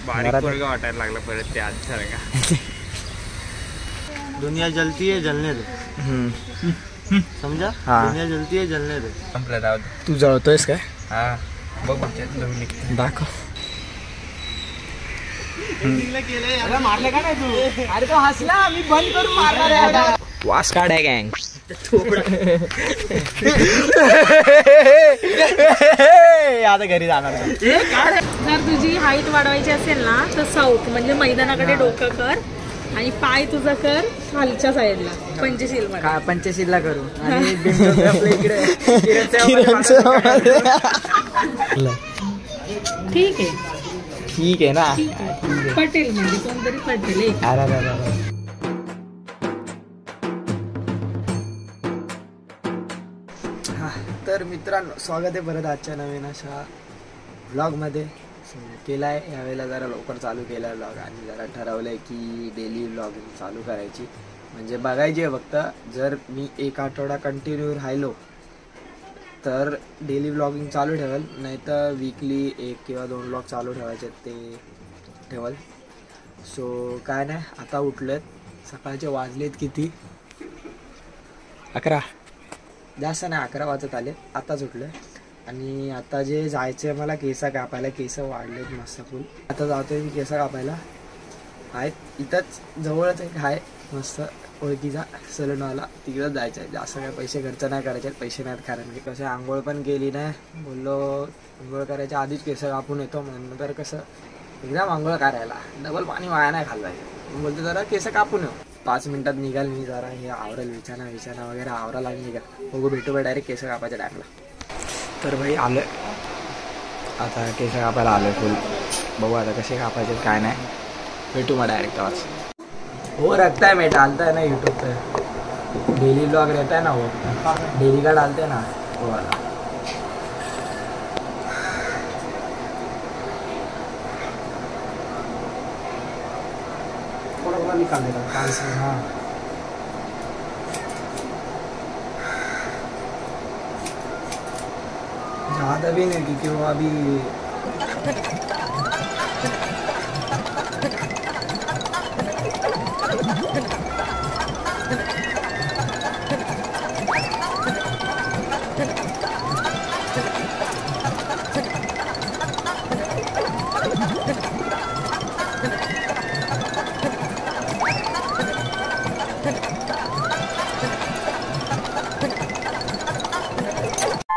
बारीक पोरगा वाटायला लागला परत ते आज सारखा. दुनिया जलती है जलने दे. समजा. दुनिया जलती है जलने दे. संपलं राहू दे. तू जळतोयस काय? हा बघ दाखव. मारले का नाही तू? अरे तो हसला मी बंद करून मारणार आहे. वास काढ आहे गँग. आता घरी जाणार. जर तुझी हाईट वाढवायची असेल ना तर साऊथ म्हणजे मैदानाकडे डोकं कर आणि पाय तुझा कर खालच्या साईडला पंचशील पंचशीलला करू आणि ठीक आहे. ठीक आहे ना. पटेल म्हणजे कोणतरी पटेल. तर मित्रांनो स्वागत आहे परत आजच्या नवीन अशा व्लॉगमध्ये. केला आहे यावेळेला जरा लवकर चालू केला आहे व्लॉग आणि जरा ठरवलं आहे की डेली व्लॉगिंग चालू करायची. म्हणजे बघायची आहे फक्त. जर मी एक आठवडा कंटिन्यू राहिलो तर डेली व्लॉगिंग चालू ठेवल, नाही तर वीकली 1 किंवा 2 व्लॉग चालू ठेवायचे ते ठेवल. सो काय नाही, आता उठलेत. सकाळचे वाजलेत किती 11. जास्त नाही 11 वाजत आले. आताच उठले आणि आता जे जायचं आहे मला केस कापायला. केस वाढलेत मस्त फुल. आता जातोय मी केस कापायला. आहेत इथंच जवळच एक आहे मस्त ओळखीचा सलूनवाला, तिकडंच जायचं आहे. जास्त काय पैसे खर्च नाही करायचे. पैसे नाहीत कारण की कसं आंघोळ पण केली नाही. बोललो आंघोळ करायच्या आधीच केस कापून येतो म्हणून. तर कसं एकदम आंघोळ करायला डबल पाणी वाया नाही घालवायचं. बोलतो जरा केस कापून येऊ. 5 मिनिटात निघाल मी. जरा हे आवरेल विचाना वगैरे आवरायला निघाल. बघू भेटू बा डायरेक्ट केस कापायच्या टाकला. तर भाई आलं आता केस कापायला आलं फुल. बघू आता कसे कापायचे काय नाही. भेटू मग डायरेक्ट आवाज. हो रखता है मैं डालता है ना यूट्यूब पे. डेली ब्लॉग रहता है ना वो डेली का डालते हैं ना वो वाला. थोड़ा निकाल देगा कान से. हाँ ज़्यादा भी नहीं क्योंकि वो अभी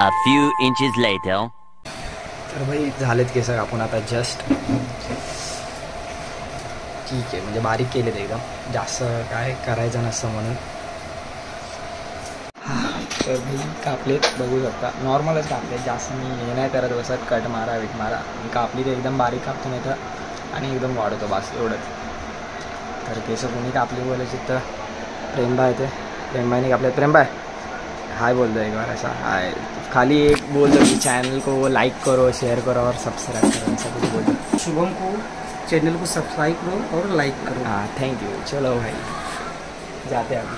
A few inches later. तर भाई झालेत केस कापून आता जस्ट. ठीक आहे म्हणजे बारीक केलेत एकदम. जास्त काय करायचं नसतं म्हणून. तर भाई कापलेत बघू शकता. नॉर्मलच कापलेत. जास्त मी हे नाही करत बसत कट मारा विट मारा. मी कापली तर एकदम बारीक कापतो नाही तर आणि एकदम वाढवतो बस एवढंच. तर केस कोणी कापली बोलायची तर प्रेमबाई ते प्रेमबाईने कापलेत. प्रेमबाई हाय बोल दो एक बार. ऐसा हाय खाली एक बोल दो कि चैनल को लाइक करो शेयर करो और सब्सक्राइब करो. ऐसा कुछ बोल दो. शुभम को चैनल को सब्सक्राइब करो और लाइक करो. हाँ थैंक यू. चलो भाई जाते अभी.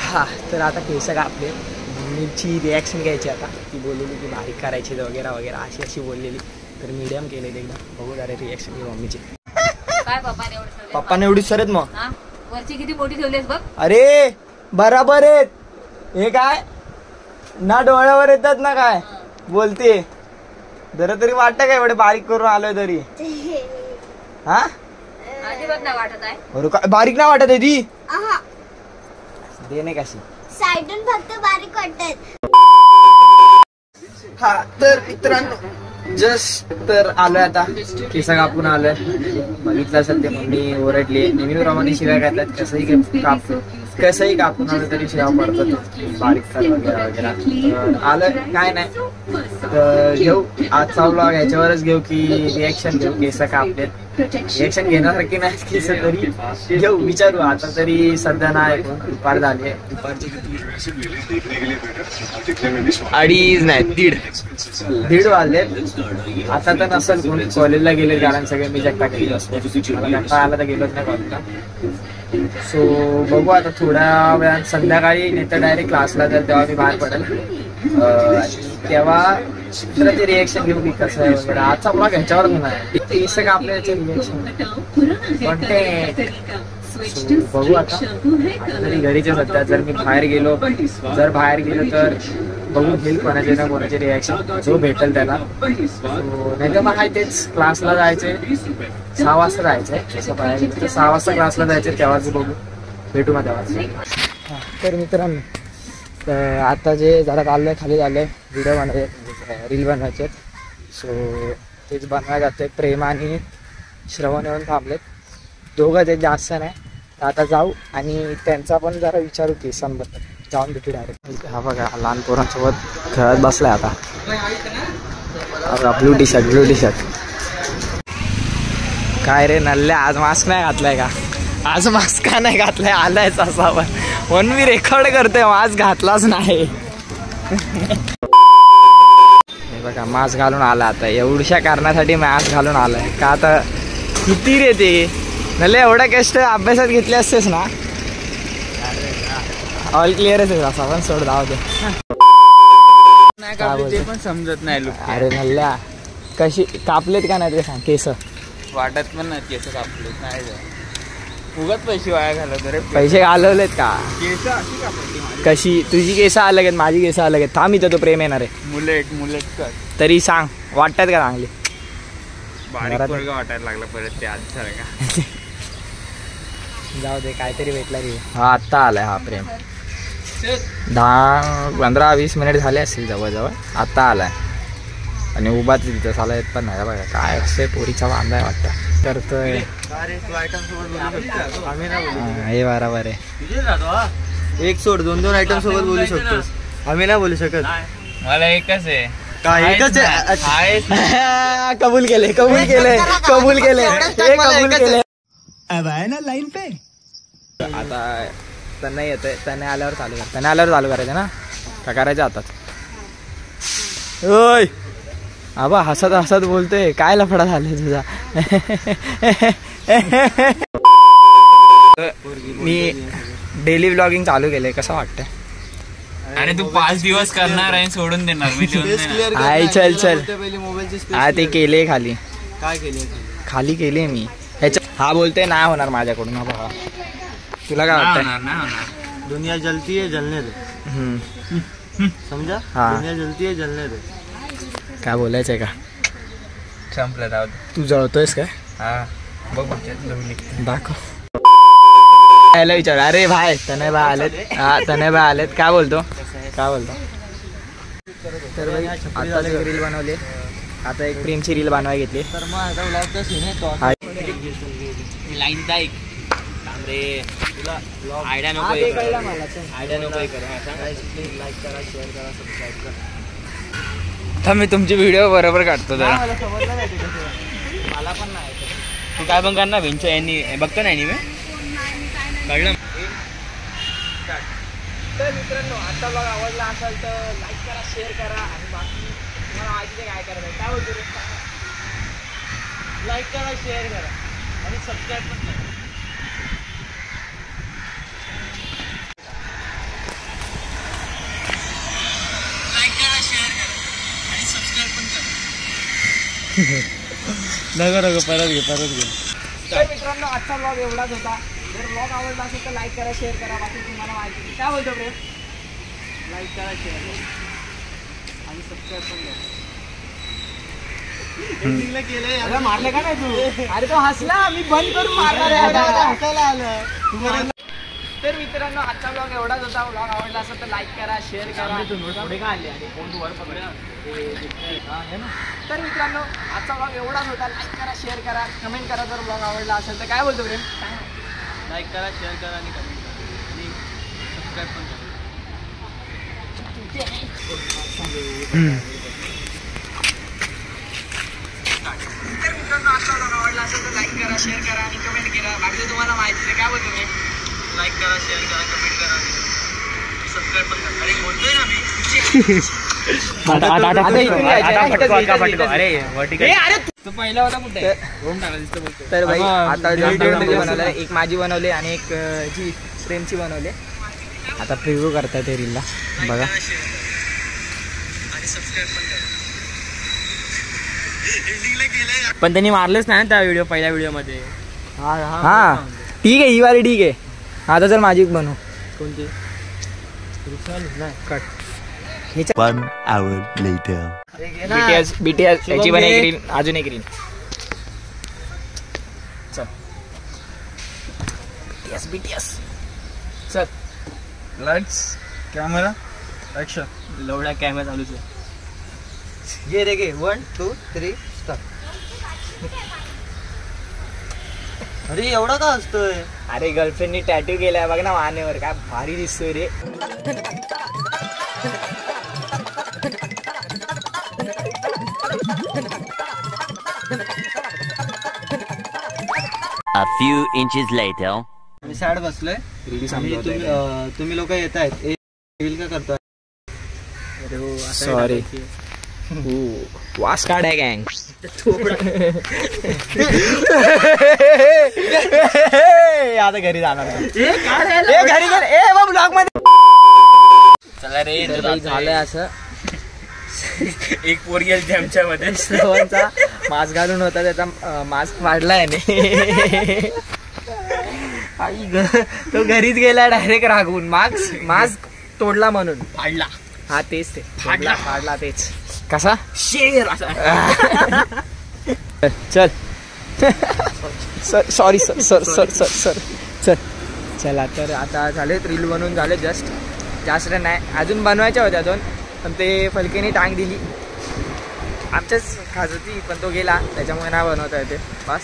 हां तर आता केस कापले. मम्मीची रिॲक्शन घ्यायची आता. ती बोललेली की बारीक करायची वगैरे वगैरे अशी बोललेली. तर मीडियम केलेली एकदम. बघू जरा रिॲक्शन घेऊ मम्मीची. काय पप्पाने एवढी सरत मग वरची किती मोठी ठेवलीस बघ. अरे बराबर आहेत. हे काय ना डोळ्यावर येतात ना काय बोलते. जरा तरी वाटतं का एवढे बारीक करून आलोय तरी. हा अजिबात नाही वाटत आहे. बरोबर काय बारीक नाही वाटत आहे ती. देणे कशी साईडून फक्त बारीक वाटतात. हा तर मित्रांनो जस्ट तर आलोय आता. केस कापून आलोय. बघितलं असेल ते मम्मी ओरडली. नेहमीप्रमाणे शिव्या घातल्यात. कसंही कापून आलं तरी शिव्या पडतात बारीक कर वगैरे वगैरे. आलं काय नाही तर घेऊ आजचा व्लॉग याच्यावरच घेऊ की रिॲक्शन घेऊ. केस कापलेत. रिॲक्शन घेण्यासारखी नाही केस तरी घेऊ विचारू. आता तरी सध्या नाही. दुपार झाली आहे. दुपारची अडीच नाही 1:30 वाजलेत. आता तर नसेल कोणी कॉलेजला गेले कारण सगळे मी जगता गेलो असतो. मला कंटाळा आला तर गेलोच नाही कॉलेजला. सो बघू आता थोड्या वेळात संध्याकाळी नाही तर डायरेक्ट क्लासला जर तेव्हा मी बाहेर पडेल. तेव्हा ते रिएक्शन घेऊ की कसं आहे वगैरे. आजचा ब्लॉग ह्याच्यावर नाही, केस का आपल्या याचे रिएक्शन बघू. आता तरी घरीचे सध्या जर मी बाहेर गेलो तर बघू घेईल कोणाचे ना कोणाचे रिॲक्शन जो भेटेल त्याला. नाही तर मग आहे तेच क्लासला जायचंय 6 वाजता जायचंय. तसं बाहेर गेलं तर 6 वाजता क्लासला जायचंय, तेव्हाच बघू भेटू मग तेव्हाच. तर मित्रांनो आता जे जरा चाललंय खाली झालंय व्हिडिओ बनवायचे रील बनवायचे. सो तेच बनवायला जाते. प्रेम आणि श्रवण येऊन थांबलेत, दोघं ते जास्त नाही. आता जाऊ आणि त्यांचा पण जरा विचारू केसांबद्दल, जाऊन भेटू डायरेक्ट. हा बघा लहान पोरांसोबत खेळत बसलाय आता. ब्लू टी शर्ट काय रे नल्ल्या, आज मास्क नाही घातलाय का? आज मास्क का नाही घातलाय? आलायच असा पण म्हणून मी रेकॉर्ड करतोय, मास्क घातलाच नाही. हे बघा मास्क घालून आला. आता एवढ्या कारणासाठी मास्क घालून आलाय का? आता किती रे ते नल्ले, एवढा कष्ट अभ्यासात घेतले असतेस ना. ऑल क्लिअरच आहे असा पण सोड जाऊ दे. ते पण समजत नाही लोक. अरे नल्ल्या कशी कापलेत का नाही ते सांग. केस वाटत पण नाही केस कापलेत नाही, उगाच पैसे वाया घालवतो रे. पैसे घालवलेत का? केस अशी कापली कशी? तुझी केस अलग आहेत, माझी केस अलग आहेत. थांब इथं तो प्रेम येणार आहे. मुलेट कर तरी सांग वाटतात का चांगली? बारीक पोरगं वाटायला लागलं परत ते आज का. जाऊ दे काहीतरी भेटला रे. हा आत्ता आलाय हा प्रेम. 10-15-20 मिनिट झाले असतील जवळजवळ. आत्ता आलाय आणि उभाच तिथं चाला येत पण नाही. बघा काय असते पोरीचा वांदा आहे वाटतं. करतोय हे बरोबर आहे. एक सोड 2-2 आयटम सोबत बोलू शकतोस, आम्ही नाही बोलू शकत. मला एकच आहे. काय एकच आहे? कबूल केले हे कबूल केले. अब आहे ना लाईन पे. आता त्यांना येतंय, त्यांना आल्यावर चालू करायचं ना का करायचं आताच? ओय आबा हसत बोलतोय, काय लफडा झालाय तुझा? मी डेली व्लॉगिंग चालू केलंय, कसं वाटतंय? अरे तू 5 दिवस करणार आहे सोडून देणार मी. आई चल हा ते केले खाली. काय केले? खाली केले मी. हा बोलते नाही होणार माझ्याकडून. हा बघा तुला काय वाटतंय? दुनिया जलती है जलने दे. समजा? हाँ. दुनिया जलती है जलने दे. काय बोलायचंय का? संपलं जाऊ दे. तू जळतोयस काय? हा बघ दाखव. यायला विचार. अरे भाई तनय भाई आलेत. हा तनय भाई आलेत. काय बोलतो? तर भाई आता एक रील बनवली, आता एक प्रेमची रील बनवाय घेतली. तर मग आता ब्लॉगचा सीन आहे तो. लाईन दाईक तुला आयडिया नको मला आयडिया नको लाईक करा, शेअर करा, सबस्क्राईब करा. तर मी तुमची व्हिडिओ बरोबर काढतो जरा. मला समजलं नाही ते कसं. मला पण नाही. तू काय पण करणार वेंचो यांनी बघतो नाही मी कळलं. तर मित्रांनो आजचा ब्लॉग आवडला असेल तर लाईक करा, शेअर करा आणि बाकी तुम्हाला माहिती आहे काय करायचं. काय बोलतो रे? लाईक करा, शेअर करा आणि सबस्क्राईब पण करा. नको परत घे. तर मित्रांनो आजचा ब्लॉग एवढाच होता. जर ब्लॉग आवडला असेल तर लाईक करा, शेअर करा. बाकी तुम्हाला माहिती आहे. काय बोलतो प्रेम? लाईक करा, शेअर करा आणि सबस्क्राईब पण करा. केलंय. अरे मारले का नाही तू? अरे तो हसला, मी बंद करून मारणार आहे. हसायला आलं. तर मित्रांनो आजचा ब्लॉग एवढाच होता. ब्लॉग आवडला असेल तर लाईक करा, शेअर करा. पुढे काय आले आणि कोण वर पकडा. तर मित्रांनो आजचा ब्लॉग एवढाच होता. लाईक करा, शेअर करा, कमेंट करा जर ब्लॉग आवडला असेल तर. काय बोलतो प्रेम? लाईक करा, शेअर करा आणि कमेंट करा आणि सबस्क्राईब पण करा. तर मित्रांनो आजचा ब्लॉग आवडला असेल तर लाईक करा, शेअर करा आणि कमेंट करा. बाकी तुम्हाला माहिती आहे. काय बोलतो प्रेम? लाईक करा, शेअर करा, कमेंट करा आणि सबस्क्राईब पण करा. अरे बोलतोय ना मी. तो पहिला वाला कुठे तर भाई आता बनवलं. एक माझी बनवली आणि एक जी प्रेमची बनवली. आता प्रिव्ह्यू करताय ते रीलला बघा. आणि सबस्क्राईब पण करा. एंडिंगला गेलंय. पण त्यांनी मारलंच नाही ना त्या व्हिडिओ पहिल्या व्हिडिओ मध्ये. हा ठीक आहे, ही वाली ठीक आहे. आता चल माझी बनव. कोणती? कट. 1 hour later. बीटीएस याची पण एक रील, अजून एक रील. चल बीटीएस चल. Lights camera action. लवडा कॅमेरा चालूच आहे. ये रे गे 1 2 3 स्टार्ट. अरे एवढा का असतोय? अरे गर्लफ्रेंडनी टॅटू केलाय बघ ना मानेवर, काय भारी दिसतोय रे. A few inches later. Me sad बसलोय. तुम्ही लोक येत आहेत. रील का करताय? सॉरी. वास काढ आहे गँग. आता घरी जाणार घरी ब्लॉग मध्ये. चला रे झालंय असं. एक पोरगी आली आमच्या मध्ये. श्रवणचा मास्क घालून होता, त्याचा मास्क फाडलाय तो घरीच गेला डायरेक्ट रागवून. मास्क तोडला म्हणून फाडला. हा तेच ते फाडला तेच. कसा शेर चल. सॉरी सर चल. चला तर आता झाले रील बनवून झाले. जास्त नाही, अजून बनवायच्या होत्या दोन, पण ते फलकेने टांग दिली. आमच्याच खास होती पण तो गेला, त्याच्यामुळे नाही बनवता येते बस.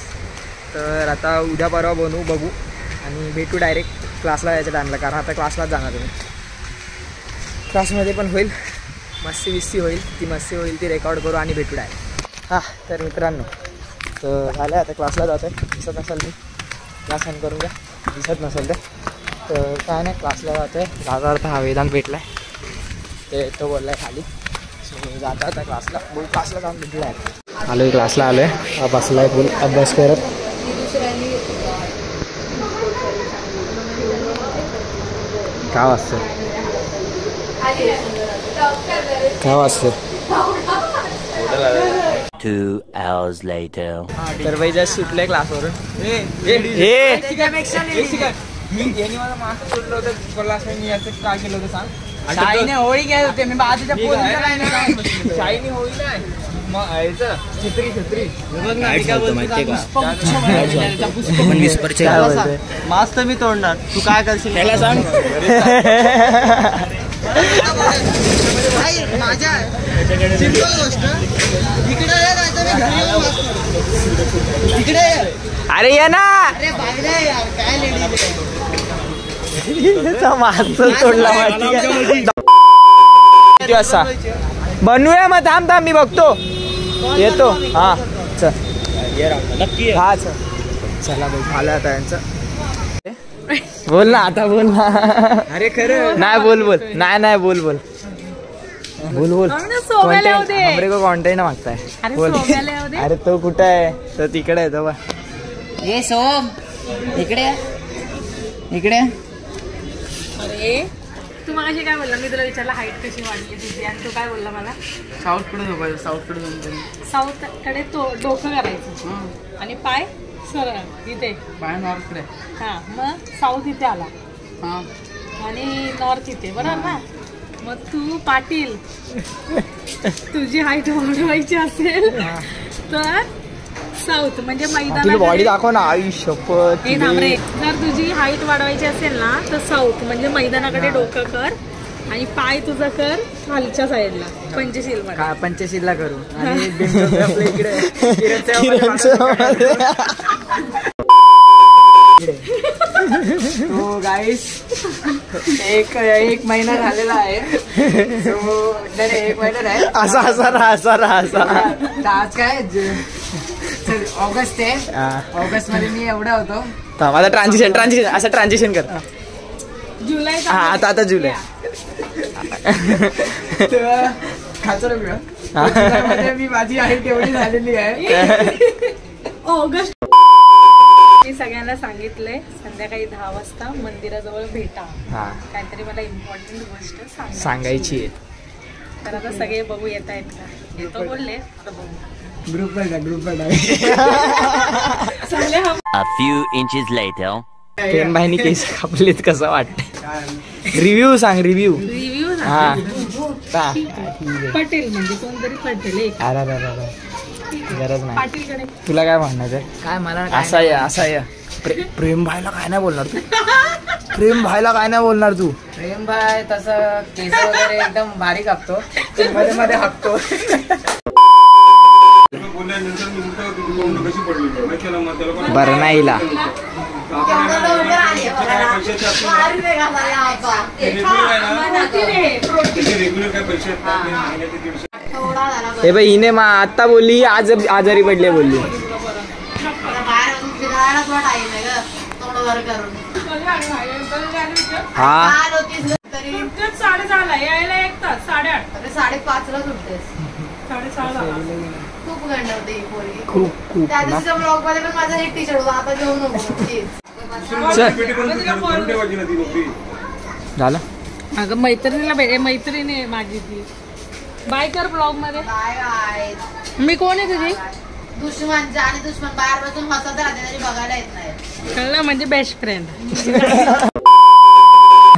तर आता उद्या परवा बनवू बघू आणि भेटू डायरेक्ट क्लासला यायच्या टाईमला, कारण आता क्लासलाच जाणार तुम्ही. क्लासमध्ये पण होईल मस्ती बिस्ती होईल, ती मस्ती होईल ती रेकॉर्ड करू आणि भेटू डायरेक्ट. हां तर मित्रांनो, तर झालं आता क्लासला जातो आहे. दिसत नसेल मी क्लास ऑन करून घ्या, दिसत नसेल तर काय नाही क्लासला जातो आहे. जाता अर्थ हा वेदांत भेटला आहे, ते तो बोलला आहे खाली. सो जाता आता क्लासला जाऊन भेटला आहे. आलो आहे क्लासला आलो आहे, बसला आहे फुल अभ्यास करत. काय वाजतं 2 hours later. तर भाई जस्ट सुटलंय क्लासवरून. यांनी मला मास्क सोडलं होतं क्लास. मी याचं काय केलं होतं सांग. शाईने होळी घ्यायला होते, मी बाजूच्या शाईनी होळी नाही मग याचं छत्री मास्क तर मी तोडणार, तू काय करशील त्याला सांग. अरे ये ना, मास्क तोडला असा. बनवूया मग, थांब मी बघतो येतो. हा चल हा चल. चला भाई झालं आता यांचं. बोल ना आता, बोल ना. अरे खरं नाही, बोल नाही बोल हमरे को कॉन्टेंट मागताय. बोल. अरे तो कुठं आहे? तो तिकडे आहे. तो बा ये सोम इकडे अरे तू माझी काय बोलला? मी तुला विचारला हाईट कशी वाढली तुझी, आणि तू काय बोलला मला? साऊथ कडे झोपायचं. साऊथ कडे साऊथ कडे तो डोकं करायचं आणि पाय सरळ इथे. पाय नॉर्थ कडे. हा मग साऊथ इथे आला हा आणि नॉर्थ इथे, बरोबर ना? मग तू पाटील, तुझी हाईट वाढवायची असेल तर साऊथ म्हणजे मैदान. बॉडी दाखव ना. आई शपथ. जर तुझी हाईट वाढवायची असेल ना तर साऊथ म्हणजे मैदानाकडे डोकं कर आणि पाय तुझं कर खालच्या साईडला पंचशीलला करू. आणि इकडे तो गाईस एक महिना झालेला आहे. एक महिना आहे. असा आज काय ऑगस्ट आहे. ऑगस्ट मध्ये मी एवढा होतो. माझा ट्रान्झिशन कर. जुलै. हा आता जुलै. मी माझी हाईट एवढी झालेली आहे. ऑगस्ट. मी सगळ्यांना सांगितलंय संध्याकाळी 10 वाजता मंदिराजवळ भेटा. काहीतरी मला इम्पॉर्टंट गोष्ट सांगायची आहे. तर आता सगळे बघू येत आहेत का, येतो बोलले आता बघू. Group A few inches later. प्रेम भाईनी केस कापलेत कसं वाटत रिव्ह्यू सांग रिव्ह्यू. रिव्ह्यू हा पटेल म्हणजे कोणतरी पटेल एक अरे गरज नाही. पाटीलकडे तुला काय म्हणणार आहे? काय मला असा या प्रेम भाईला काय नाही बोलणार तू? प्रेम भाईला काय नाही बोलणार तू? प्रेम भाई तसं केस वगैरे एकदम बारीक कापतो, मध्ये मध्ये हाकतो. बरं नाही हिला. हे बाई हिने आता बोलली आज आजारी पडले बोलली. हा 6:30 यायला 1 तास 8:30 5:30ला सुटतेस. 6:30 खूप गंडवते ही पोरगी. खूप त्या ना. दिवशीच्या ब्लॉग मध्ये पण माझा एक टी शर्ट होता, आता घेऊ नको प्लीज. झालं. अगं मैत्रिणीला मैत्रिणी आहे माझी ती. बाय कर ब्लॉग मध्ये. Bye bye. मी कोण आहे तुझी? दुश्मन जाणे दुश्मन बाहेर बसून हसत राहते तरी बघायला येत नाही. कळलं म्हणजे बेस्ट फ्रेंड.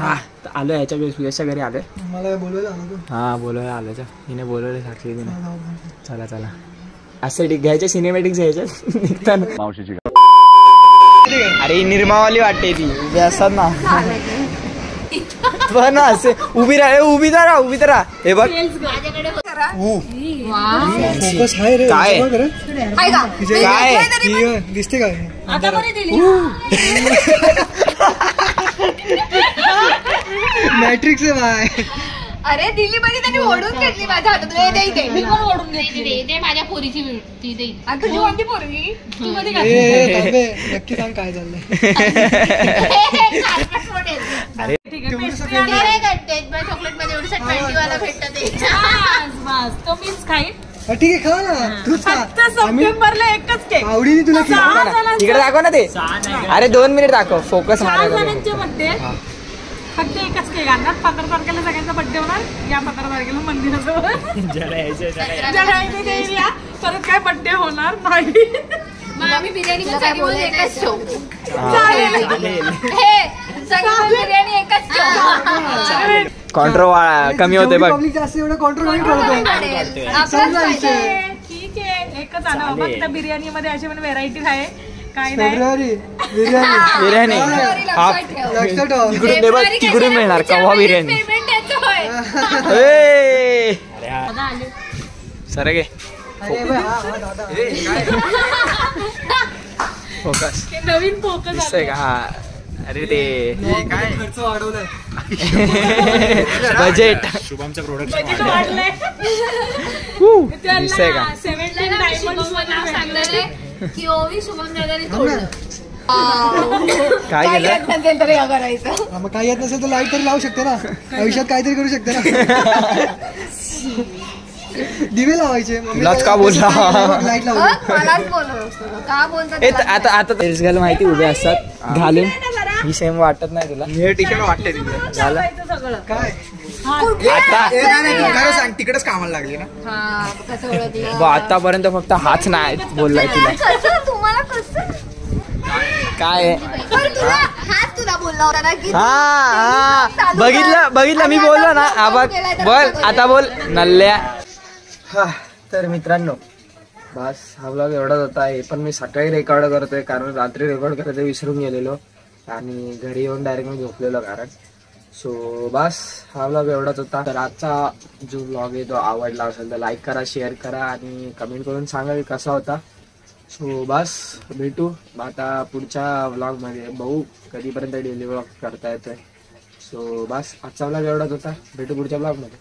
हा आलो याच्या याच्या घरी आलोय. मला बोलवायला हा बोलवायला आलो. हिने बोलवले साक्षी तिने. चला असं घ्यायच्या सिनेमॅटिक्स घ्यायच्या निघताना. अरे निर्मावाली वाटते ती उभी असतात ना. पण असे उभी राहा हे बघ. काय दिसते काय आता बरी दिली. मॅट्रिक्स आहे बाय. अरे दिली म्हणजे त्यांनी ओढून घेतली माझ्या हातात. मी पण ओढून घेतली. दे माझ्या पोरीची ती देईल. तुझी कोणती पोरगी? तू मध्ये नक्की सांग काय चाललंय. चॉकलेट मध्ये एवढी 20 वाला भेटत. तो मीच खाईन. ठीक आहे खा ना तूच खा. फक्त सप्टेंबरला एकच केक. आवडीने तुला इकडे दाखव ना ते. अरे 2 मिनिट दाखव फोकस 4 मारायला. जणांचे बड्डे फक्त एकच केक आणणार. 15 तारखेला सगळ्यांचा बड्डे होणार. या 15 तारखेला मंदिराजवळ जळायचे देईल या. परत काय बड्डे होणार नाही. आम्ही बिर्याणी एकच ठेवू. बिर्याणी एकच ठेवू. कॉन्ट्रो कमी होते बघ. पब्लिक जास्त एवढं कॉन्ट्रो नाही करतो. ठीक आहे एकच आणा. फक्त बिर्याणी मध्ये अशी पण व्हेरायटी आहे. काय नाही फेब्रुवारी बिर्याणी लक्षात ठेव. तिकडून दे बघ तिकडून मिळणार कव्हा बिर्याणी. सर गे फोकस नवीन फोकस दिसतंय का. हा अरे ते खर्च वाढवलाय. बजेट शुभमचं प्रोडक्ट वाढलंय. दिसतंय का. 17 डायमंड्स मध्ये की ओवी शुभम दादाने तोडलं. काय केलं. नसेल तर हे करायचं. मग काय येत नसेल तर लाईट तरी लावू शकते ना. आयुष्यात काहीतरी करू शकते ना. दिवे लावायचे. तुलाच का बोलला. लाईट लावली. मलाच बोलव का बोलतात. आता तेच घाल माहिती उभे असतात घालून. ही सेम वाटत नाही तुला. टी शर्ट वाटते तिथे झालं काय आता. खरं सांग तिकडेच कामाला लागली ना. हा कसं ओळखलं. आतापर्यंत फक्त हाच नाही बोललाय तुला. कसं तुम्हाला कसं काय तुला हाच तुला बोलला होता ना की हा बघितलं मी बोललो ना. बोल आता बोल नल्ल्या. हा तर मित्रांनो बस हा ब्लॉग एवढाच होता. हे पण मी सकाळी रेकॉर्ड करतोय कारण रात्री रेकॉर्ड करायचं विसरून गेलेलो आणि घरी येऊन डायरेक्ट मी झोपलेलो कारण. सो बस हा ब्लॉग एवढाच होता. तर आजचा जो ब्लॉग आहे तो आवडला असेल तर लाईक करा, शेअर करा आणि कमेंट करून सांगा की कसा होता. सो बस भेटू आता पुढच्या व्लॉगमध्ये. बघू कधीपर्यंत डेली व्लॉग करता येतोय. सो बस आजचा व्लॉग एवढाच होता. भेटू पुढच्या व्लॉगमध्ये.